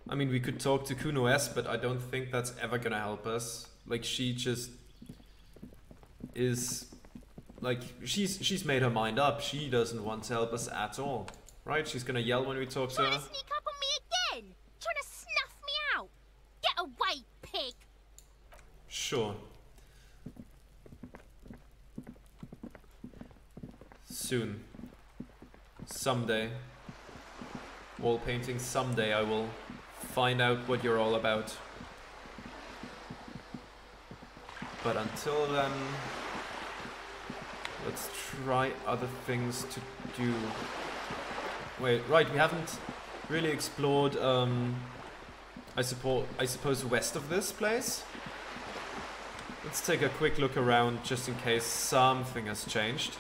I mean, we could talk to Kuno S, but I don't think that's ever gonna help us. Like, she just is... Like, she's made her mind up. She doesn't want to help us at all. Right? She's gonna yell when we talk to her. Trying to sneak up on me again? Trying to snuff me out? Get away, pig! Sure. Soon. Someday. Wall painting, someday I will find out what you're all about. But until then, let's try other things to do. Wait, right, we haven't really explored, I suppose west of this place? Let's take a quick look around just in case something has changed.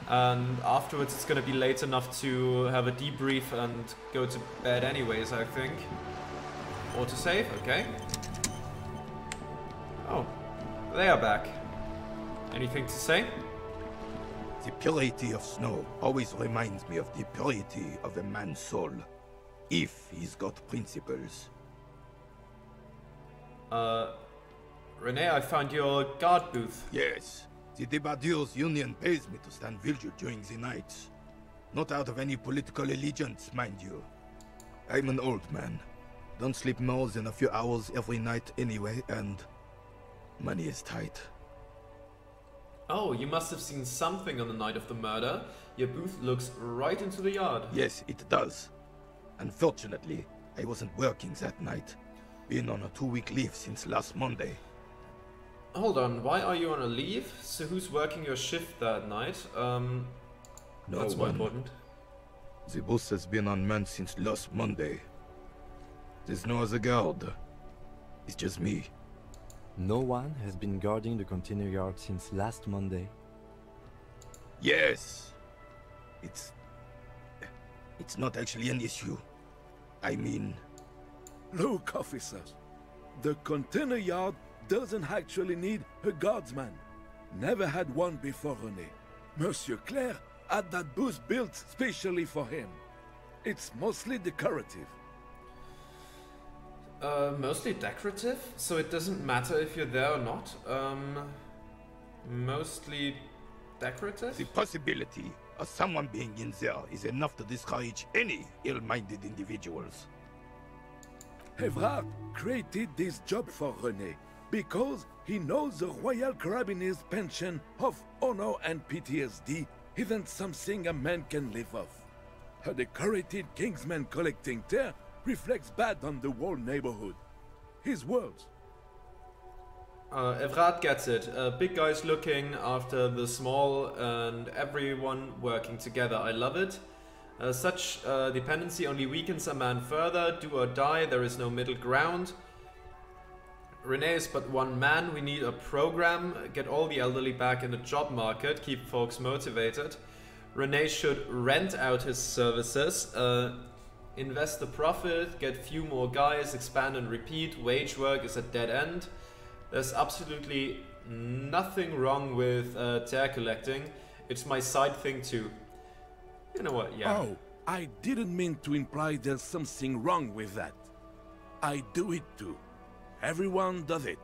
And afterwards it's gonna be late enough to have a debrief and go to bed anyways, I think. Autosave, okay. Oh, they are back. Anything to say? The purity of snow always reminds me of the purity of a man's soul, if he's got principles. Renee, I found your guard booth. Yes, the Debardeurs Union pays me to stand vigil during the nights. Not out of any political allegiance, mind you. I'm an old man. Don't sleep more than a few hours every night anyway, and money is tight. Oh, you must have seen something on the night of the murder. Your booth looks right into the yard. Yes, it does. Unfortunately, I wasn't working that night. Been on a 2-week leave since last Monday. Hold on, why are you on a leave? So who's working your shift that night? No that's more one. important. The boss has been unmanned since last Monday. There's no other guard. It's just me. No one has been guarding the container yard since last Monday. Yes. It's not actually an issue. I mean... Look, officers. The container yard doesn't actually need a guardsman. Never had one before René. Monsieur Claire had that booth built specially for him. It's mostly decorative. Mostly decorative, so it doesn't matter if you're there or not. Mostly decorative? The possibility of someone being in there is enough to discourage any ill-minded individuals. Evrard created this job for René because he knows the Royal Carabiniers' pension of honor and PTSD isn't something a man can live off. A decorated Kingsman collecting tear reflects bad on the whole neighborhood. His words. Evrard gets it. Big guys looking after the small and everyone working together. I love it. Such dependency only weakens a man further. Do or die, there is no middle ground. René is but one man. We need a program. Get all the elderly back in the job market. Keep folks motivated. René should rent out his services. Invest the profit. Get few more guys. Expand and repeat. Wage work is a dead end. There's absolutely nothing wrong with tear collecting. It's my side thing too. You know what, yeah. Oh, I didn't mean to imply there's something wrong with that. I do it too. Everyone does it.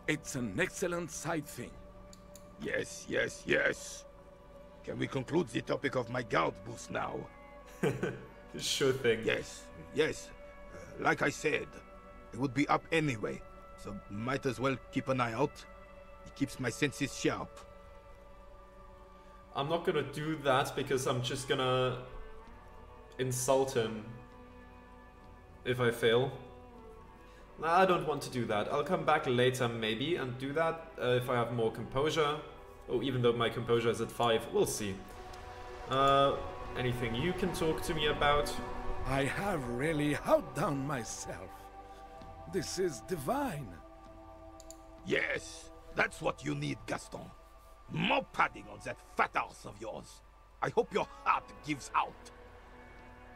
It's an excellent side thing. Yes, yes, yes. Can we conclude the topic of my guard booth now? Sure thing. Yes, yes. Like I said, it would be up anyway, so might as well keep an eye out. It keeps my senses sharp. I'm not gonna do that because I'm just gonna insult him if I fail. Nah, I don't want to do that. I'll come back later maybe and do that if I have more composure. Oh, even though my composure is at 5, we'll see. Anything you can talk to me about? I have really outdone myself. This is divine. Yes, that's what you need, Gaston. More padding on that fat ass of yours. I hope your heart gives out.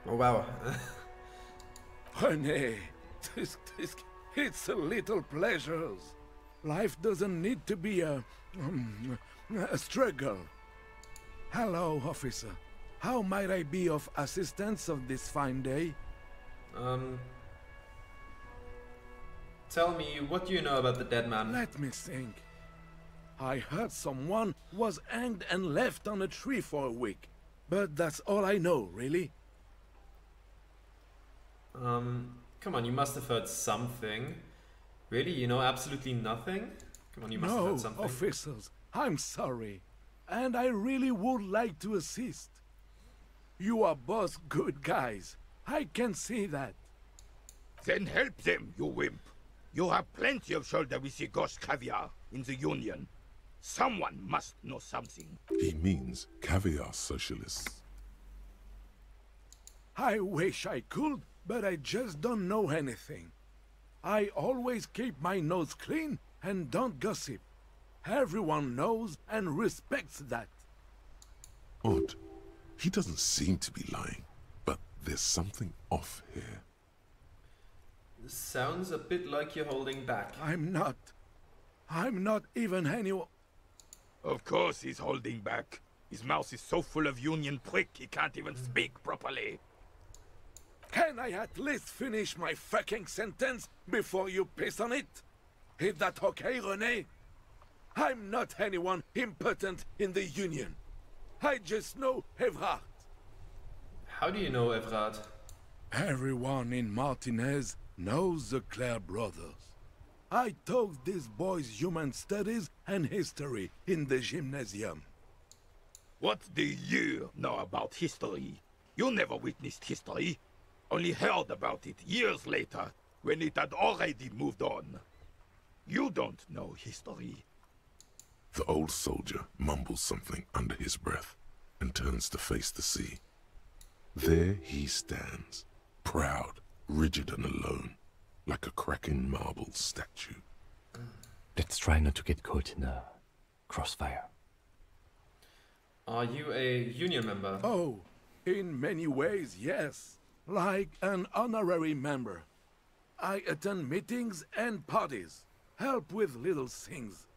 Oh wow. René, it's a little pleasures. Life doesn't need to be a struggle. Hello, officer. How might I be of assistance on this fine day? Um, Tell me, what do you know about the dead man? Let me think. I heard someone was hanged and left on a tree for a week. But that's all I know, really. Come on, you must have heard something. Really? You know absolutely nothing? Come on, you must have heard something. No, officers, I'm sorry. And I really would like to assist. You are both good guys. I can see that. Then help them, you wimp. You have plenty of shoulder with the ghost caviar in the Union. Someone must know something. He means caviar socialists. I wish I could, but I just don't know anything. I always keep my nose clean and don't gossip. Everyone knows and respects that. Odd. He doesn't seem to be lying, but there's something off here. This sounds a bit like you're holding back. I'm not even anyone. Of course he's holding back. His mouth is so full of Union prick he can't even speak properly. Can I at least finish my fucking sentence before you piss on it? Is that okay, René? I'm not anyone important in the Union. I just know Evrard. How do you know Evrard? Everyone in Martinez knows the Clare brothers. I taught these boys human studies and history in the gymnasium. What do you know about history? You never witnessed history. Only heard about it years later, when it had already moved on. You don't know history. The old soldier mumbles something under his breath and turns to face the sea. There he stands, proud, rigid and alone, like a cracking marble statue. Let's try not to get caught in a crossfire. Are you a Union member? Oh, in many ways, yes. Like an honorary member. I attend meetings and parties, help with little things.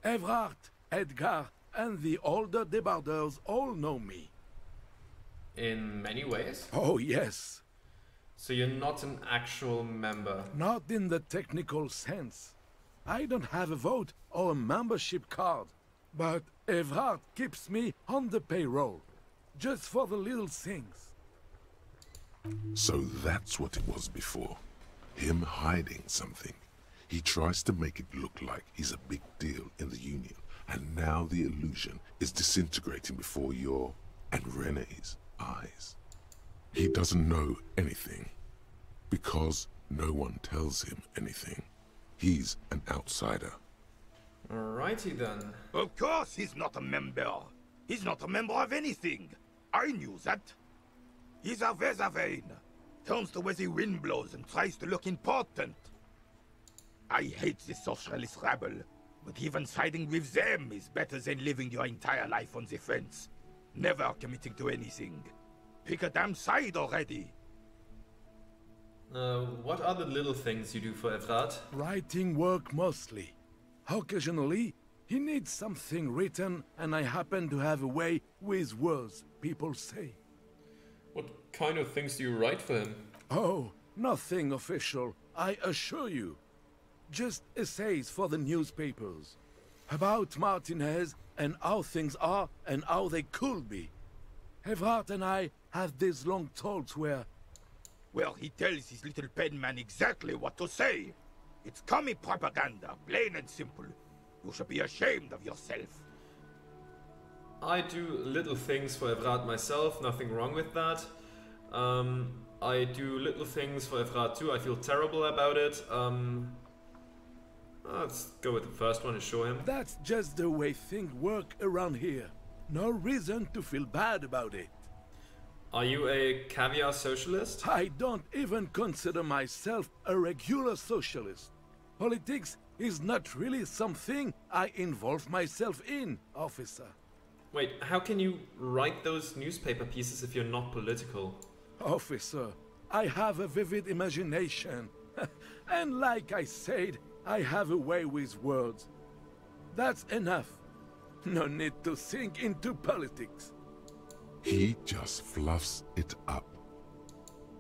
Evrard, Edgar, and the older debarders all know me. In many ways? Oh, yes. So you're not an actual member? Not in the technical sense. I don't have a vote or a membership card. But Evrard keeps me on the payroll, just for the little things. So that's what it was before. Him hiding something. He tries to make it look like he's a big deal in the Union, and now the illusion is disintegrating before your and René's eyes. He doesn't know anything, because no one tells him anything. He's an outsider. Alrighty then. Of course he's not a member. He's not a member of anything. I knew that. He's a Weservein. Turns to where the wind blows and tries to look important. I hate this socialist rabble, but even siding with them is better than living your entire life on the fence. Never committing to anything. Pick a damn side already. What are the little things you do for Evrard? Writing work mostly. Occasionally, he needs something written, and I happen to have a way with words, people say. What kind of things do you write for him? Oh, nothing official, I assure you. Just essays for the newspapers. About Martinez and how things are and how they could be. Evrard and I have these long talks where... Well, he tells his little pen man exactly what to say. It's commie propaganda, plain and simple. You should be ashamed of yourself. I do little things for Evrard myself, nothing wrong with that. I do little things for Evrard too, I feel terrible about it. Let's go with the first one and show him. That's just the way things work around here. No reason to feel bad about it. Are you a caviar socialist? I don't even consider myself a regular socialist. Politics is not really something I involve myself in, officer. Wait, how can you write those newspaper pieces if you're not political? Officer, I have a vivid imagination. And like I said, I have a way with words. That's enough. No need to sink into politics. He just fluffs it up.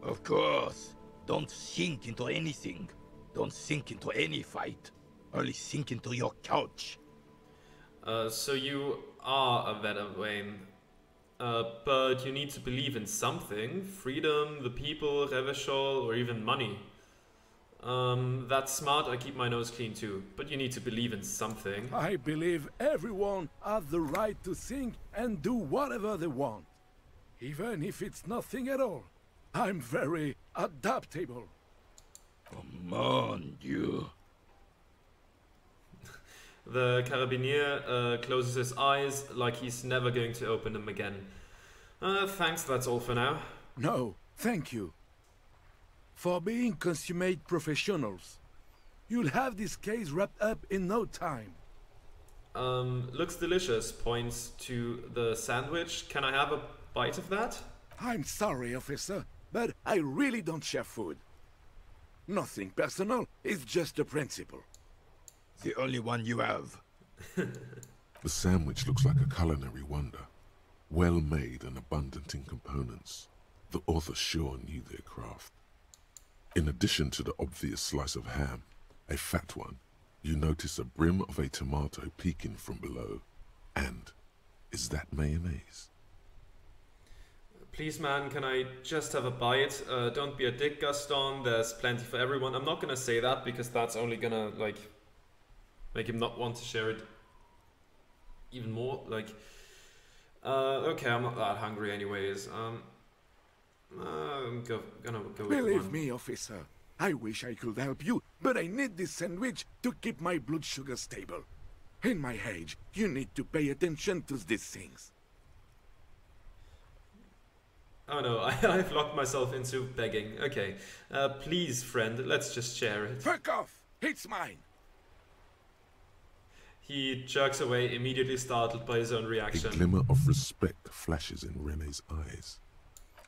Of course. Don't sink into anything. Don't sink into any fight. Only sink into your couch. So you are a veteran, Wayne. But you need to believe in something. Freedom, the people, Revachol, or even money. That's smart, I keep my nose clean too. But you need to believe in something. I believe everyone has the right to think and do whatever they want. Even if it's nothing at all. I'm very adaptable. Come on, you. The carabinier closes his eyes like he's never going to open them again. Thanks, that's all for now. No, thank you. For being consummate professionals. You'll have this case wrapped up in no time. Looks delicious, points to the sandwich. Can I have a bite of that? I'm sorry, officer, but I really don't share food. Nothing personal, it's just a principle. The only one you have. The sandwich looks like a culinary wonder. Well made and abundant in components. The author sure knew their craft. In addition to the obvious slice of ham, a fat one, you notice a brim of a tomato peeking from below. And is that mayonnaise? Please, man, can I just have a bite? Don't be a dick, Gaston. There's plenty for everyone. I'm not gonna say that because that's only gonna, like, make him not want to share it even more. Like, okay, I'm not that hungry anyways. I'm gonna go with Believe one. me, officer. I wish I could help you, but I need this sandwich to keep my blood sugar stable. In my age, you need to pay attention to these things. Oh no, I've locked myself into begging. Okay, please, friend, let's just share it. Fuck off! It's mine! He jerks away, immediately startled by his own A reaction. glimmer of respect flashes in Rene's eyes.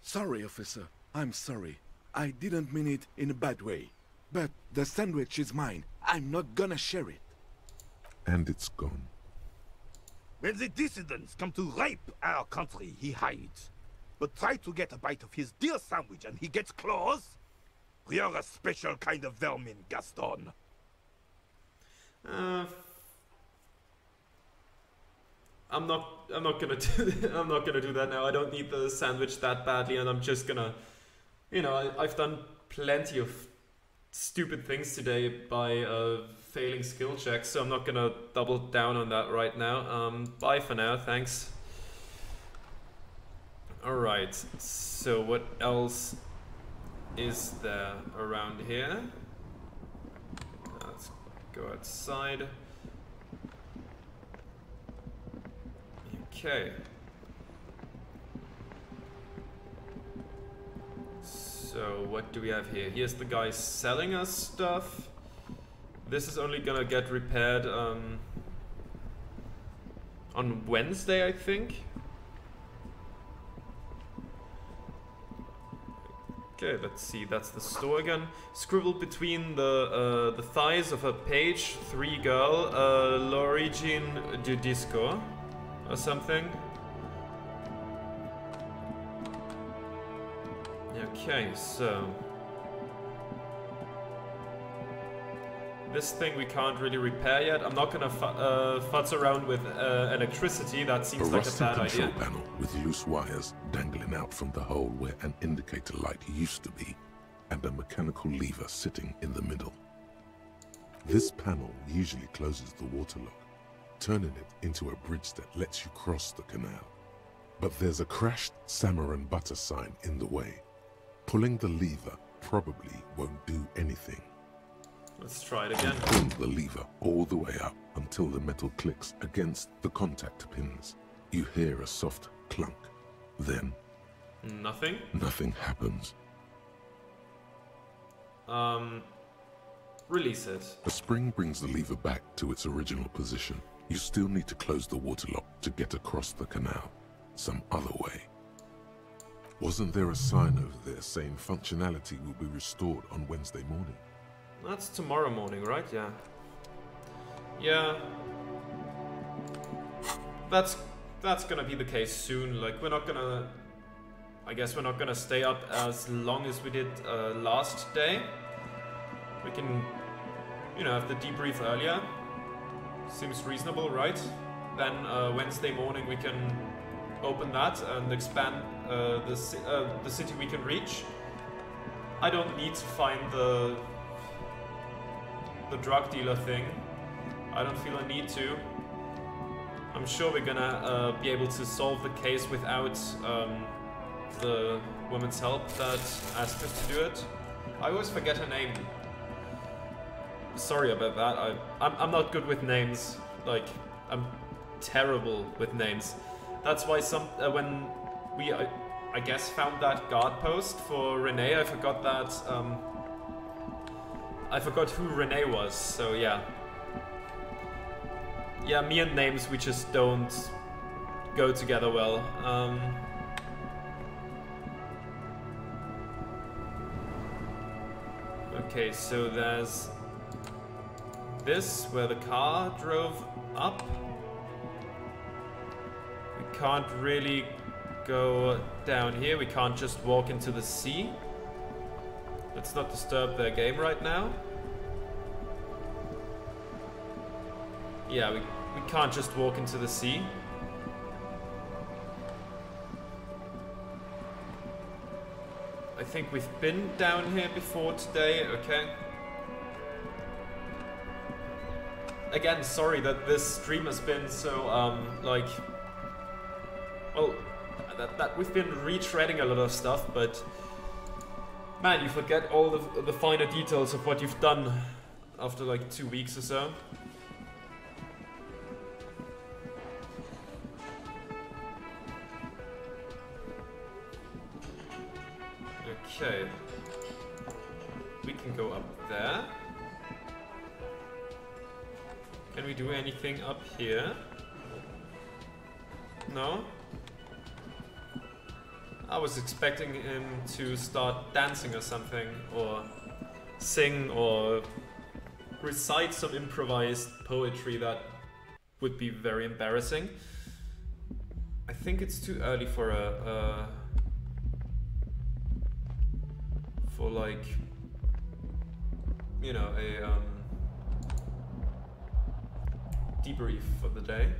Sorry, officer. I'm sorry. I didn't mean it in a bad way. But the sandwich is mine. I'm not gonna share it. And it's gone. When the dissidents come to rape our country, he hides. But try to get a bite of his dear sandwich and he gets claws? You're a special kind of vermin, Gaston. I'm not gonna I'm not gonna do that now. I don't need the sandwich that badly, and I'm just gonna, you know, I've done plenty of stupid things today by failing skill checks, so I'm not gonna double down on that right now. Bye for now, thanks. Alright, so what else is there around here? Let's go outside. Okay. So what do we have here? Here's the guy selling us stuff. This is only gonna get repaired on Wednesday, I think. Okay, let's see. That's the store again. Scribbled between the thighs of a page 3 girl, l'origine du disco, or something. Okay, so this thing we can't really repair yet. I'm not gonna futz around with electricity. That seems like a bad idea. Control panel with loose wires dangling out from the hole where an indicator light used to be, and a mechanical lever sitting in the middle. This panel usually closes the water lock, turning it into a bridge that lets you cross the canal. But there's a crashed salmon and butter sign in the way. Pulling the lever probably won't do anything. Let's try it again. Pull the lever all the way up until the metal clicks against the contact pins. You hear a soft clunk. Then Nothing. nothing happens. Release it. A spring brings the lever back to its original position. You still need to close the water lock to get across the canal. Some other way. Wasn't there a sign over there saying functionality will be restored on Wednesday morning? That's tomorrow morning, right? Yeah. Yeah. That's gonna be the case soon. Like, we're not gonna I guess we're not gonna stay up as long as we did last day. We can, you know, have the debrief earlier. Seems reasonable, right? Then Wednesday morning we can open that and expand the city we can reach. I don't need to find the drug dealer thing. I don't feel a need to. I'm sure we're gonna be able to solve the case without the woman's help that asked us to do it. I always forget her name. Sorry about that. I'm not good with names. Like, I'm terrible with names. That's why when we I guess found that guard post for Renee, I forgot that I forgot who Renee was. So yeah. Yeah, me and names, we just don't go together well. Okay, so there's this, where the car drove up. We can't really go down here. We can't just walk into the sea. Let's not disturb their game right now. Yeah, we can't just walk into the sea. I think we've been down here before today, okay. Again, sorry that this stream has been so, like... Well, that we've been retreading a lot of stuff, but... Man, you forget all the finer details of what you've done after like 2 weeks or so. Okay, we can go up there. Can we do anything up here? No? I was expecting him to start dancing or something, or sing, or recite some improvised poetry that would be very embarrassing. I think it's too early for for like, you know, a debrief for the day,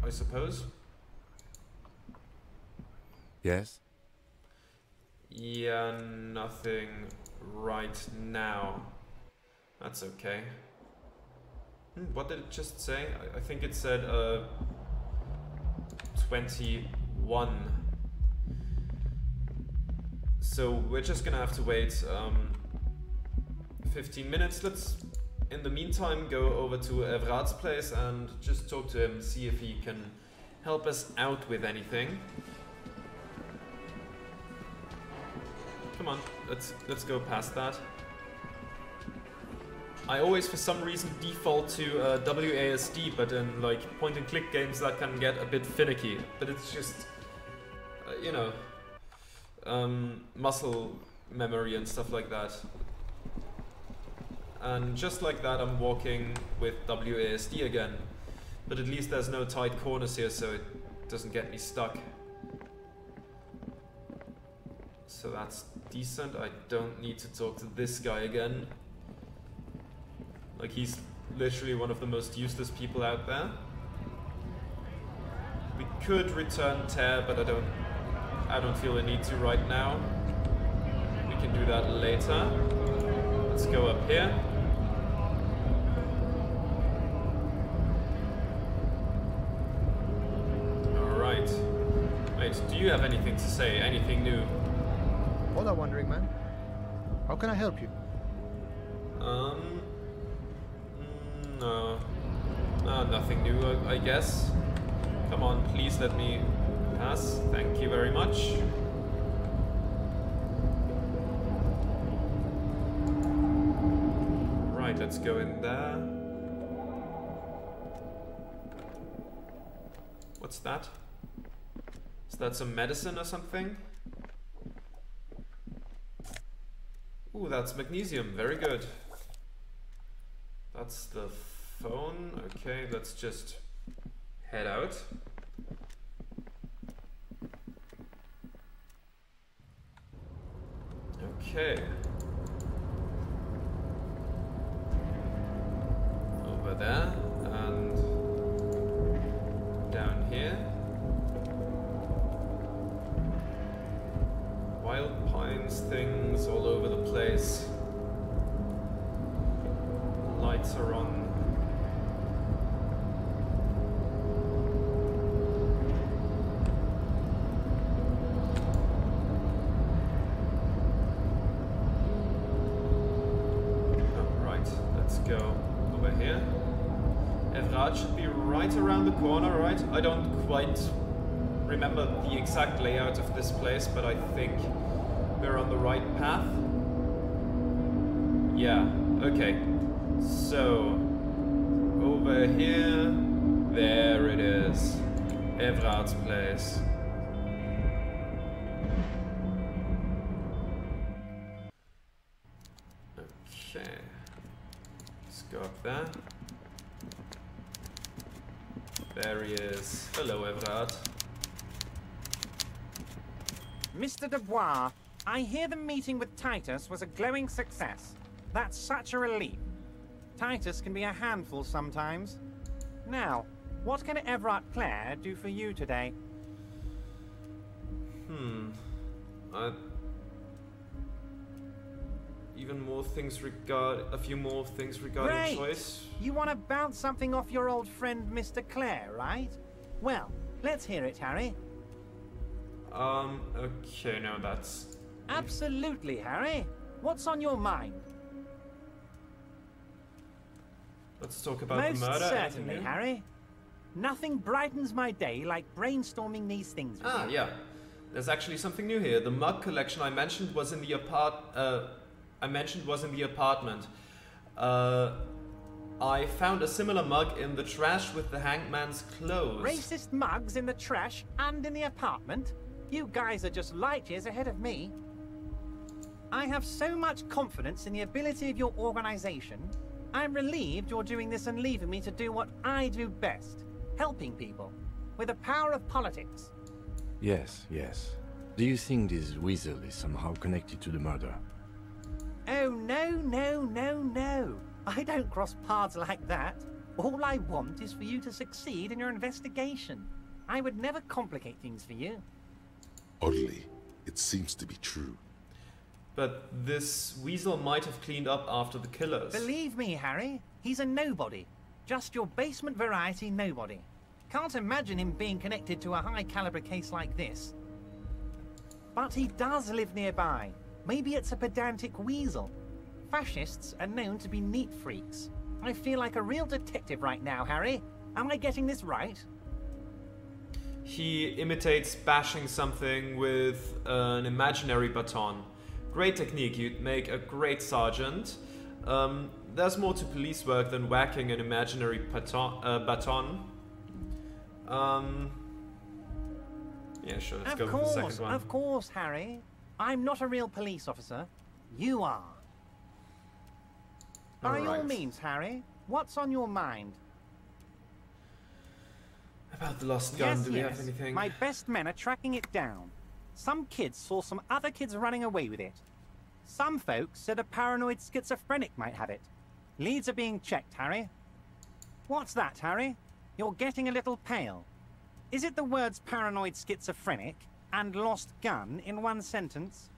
I suppose. Yes? Yeah, nothing right now. That's okay. What did it just say? I think it said 21. So we're just gonna have to wait 15 minutes. Let's, in the meantime, go over to Evrad's place and just talk to him, see if he can help us out with anything. Come on, let's go past that. I always, for some reason, default to WASD, but in like point-and-click games that can get a bit finicky. But it's just, you know, muscle memory and stuff like that. And just like that, I'm walking with WASD again. But at least there's no tight corners here, so it doesn't get me stuck. So that's decent. I don't need to talk to this guy again. Like, he's literally one of the most useless people out there. We could return Tear, but I don't feel a need to right now. We can do that later. Let's go up here. Alright. Wait, do you have anything to say? Anything new? Hola, wandering man. How can I help you? No. Nothing new, I guess. Come on, please let me pass. Thank you very much. Right, let's go in there. What's that? Is that some medicine or something? Ooh, that's magnesium. Very good. That's the phone. Okay, let's just head out. Okay. Over there and down here. Wild pines, things all over the place. Lights are on. Go over here. Evrard should be right around the corner, right? I don't quite remember the exact layout of this place, but I think we're on the right path. Yeah, okay. So, over here, there it is. Evrard's place. Okay. Go up there. There he is. Hello, Evrard. Mr. Dubois, I hear the meeting with Titus was a glowing success. That's such a relief. Titus can be a handful sometimes. Now, what can Everard Clare do for you today? Even more things a few more things regarding Great. choice. You want to bounce something off your old friend Mr. Clare, right? Well, let's hear it, Harry. Okay, no, that's... Absolutely, Harry. What's on your mind? Let's talk about Most the murder. certainly, Anything new? Harry. Nothing brightens my day like brainstorming these things with you. Yeah. There's actually something new here. The mug collection I mentioned was in the apartment. I found a similar mug in the trash with the hanged man's clothes. Racist mugs in the trash and in the apartment? You guys are just light years ahead of me. I have so much confidence in the ability of your organization. I'm relieved you're doing this and leaving me to do what I do best. Helping people. With the power of politics. Yes, yes. Do you think this weasel is somehow connected to the murder? Oh, no, no, no, no. I don't cross paths like that. All I want is for you to succeed in your investigation. I would never complicate things for you. Oddly, it seems to be true. But this weasel might have cleaned up after the killers. Believe me, Harry, he's a nobody. Just your basement variety nobody. Can't imagine him being connected to a high-caliber case like this. But he does live nearby. Maybe it's a pedantic weasel. Fascists are known to be neat freaks. I feel like a real detective right now, Harry. Am I getting this right? He imitates bashing something with an imaginary baton. Great technique, you'd make a great sergeant. There's more to police work than whacking an imaginary baton. Yeah, sure, let's go for the second one. Of course, Harry. I'm not a real police officer. You are. By all means, Harry, what's on your mind? About the lost gun, do we have anything? My best men are tracking it down. Some kids saw some other kids running away with it. Some folks said a paranoid schizophrenic might have it. Leads are being checked, Harry. What's that, Harry? You're getting a little pale. Is it the words paranoid schizophrenic and lost gun in one sentence?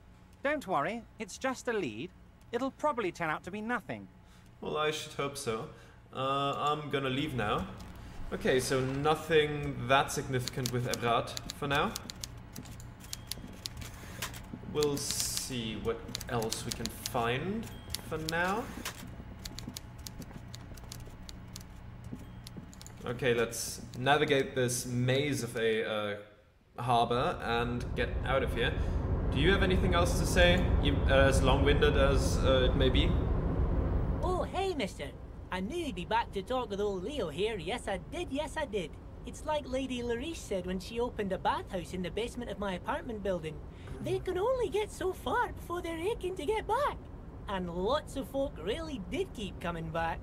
Don't worry, it's just a lead. It'll probably turn out to be nothing. Well, I should hope so. I'm gonna leave now. Okay, so nothing that significant with Evrard for now. We'll see what else we can find for now. Okay, let's navigate this maze of a harbor and get out of here. Do you have anything else to say, as long-winded as it may be? Oh, hey, mister. I knew you'd be back to talk with old Leo here. Yes, I did. Yes, I did. It's like Lady Larice said when she opened a bathhouse in the basement of my apartment building. They can only get so far before they're aching to get back. And lots of folk really did keep coming back.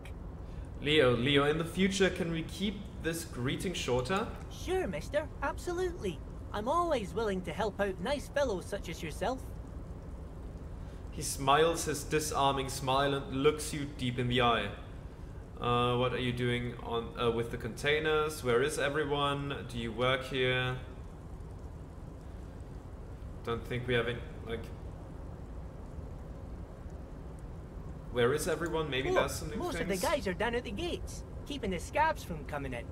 Leo, in the future, can we keep this greeting shorter? Sure, mister. Absolutely. I'm always willing to help out nice fellows such as yourself. He smiles his disarming smile and looks you deep in the eye. What are you doing on with the containers? Where is everyone? Do you work here? Don't think we have any, like... Where is everyone? Maybe Look, there's some new most things. of the guys are down at the gates, keeping the scabs from coming in.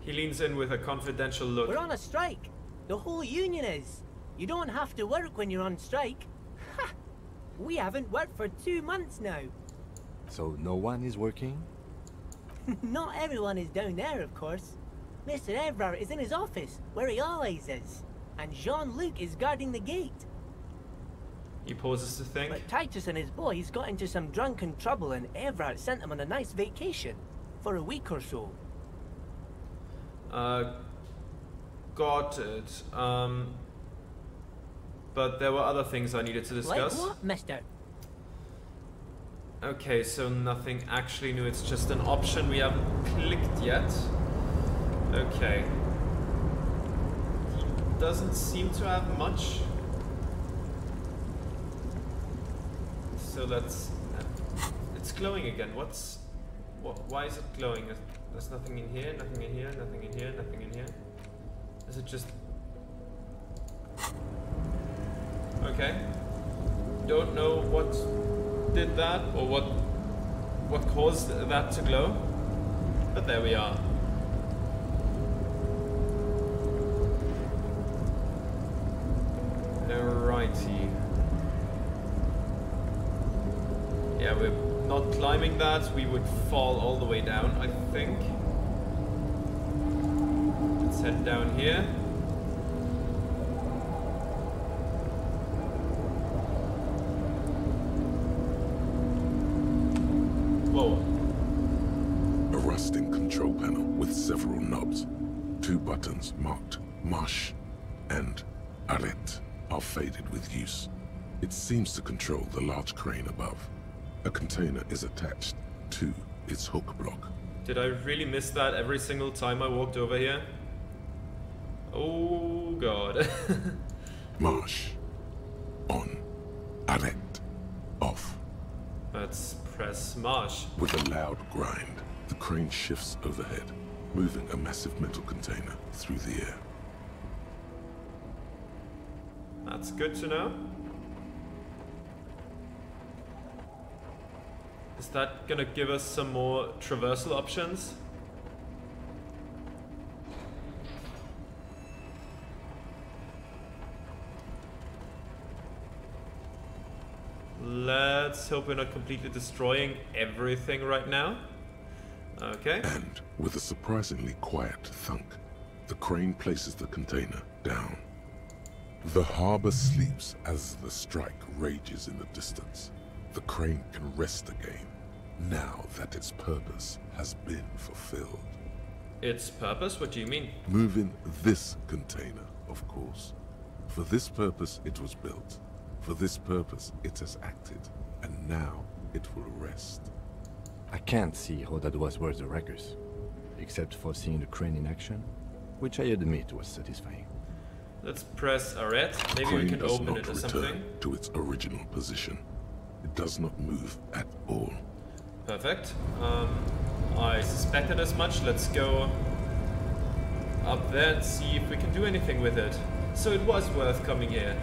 He leans in with a confidential look. We're on a strike. The whole union is. You don't have to work when you're on strike. Ha! We haven't worked for 2 months now. So no one is working? Not everyone is down there, of course. Mr. Evrard is in his office, where he always is. And Jean-Luc is guarding the gate. He pauses to think. But Titus and his boys got into some drunken trouble and Evrard sent them on a nice vacation. For a week or so. Got it. But there were other things I needed to discuss. Like what, mister? Okay, so nothing actually new, it's just an option we haven't clicked yet. Okay. He doesn't seem to have much. So let's... It's glowing again. Why is it glowing? There's nothing in here, nothing in here, nothing in here, nothing in here. Is it just... Okay. Don't know what did that or what caused that to glow. But there we are. Alrighty. Yeah, we're not climbing that. We would fall all the way down, I think. Let's head down here. Whoa. A rusting control panel with several knobs. 2 buttons marked Marche and Arrête are faded with use. It seems to control the large crane above. A container is attached to its hook block. Did I really miss that every single time I walked over here? Oh god. Marche. On. Arrête. Off. Let's press marche. With a loud grind, the crane shifts overhead, moving a massive metal container through the air. That's good to know. Is that gonna give us some more traversal options? Let's hope we're not completely destroying everything right now. Okay. And with a surprisingly quiet thunk, the crane places the container down. The harbor sleeps as the strike rages in the distance. The crane can rest again, now that its purpose has been fulfilled. Its purpose? What do you mean? Moving this container, of course. For this purpose it was built. For this purpose it has acted. And now it will rest. I can't see how that was worth the wreckers, except for seeing the crane in action, which I admit was satisfying. Let's press Arrête. Maybe Crane we can does open not it or return something. to its original position. It does not move at all. Perfect. I suspected as much. Let's go up there and see if we can do anything with it. So it was worth coming here.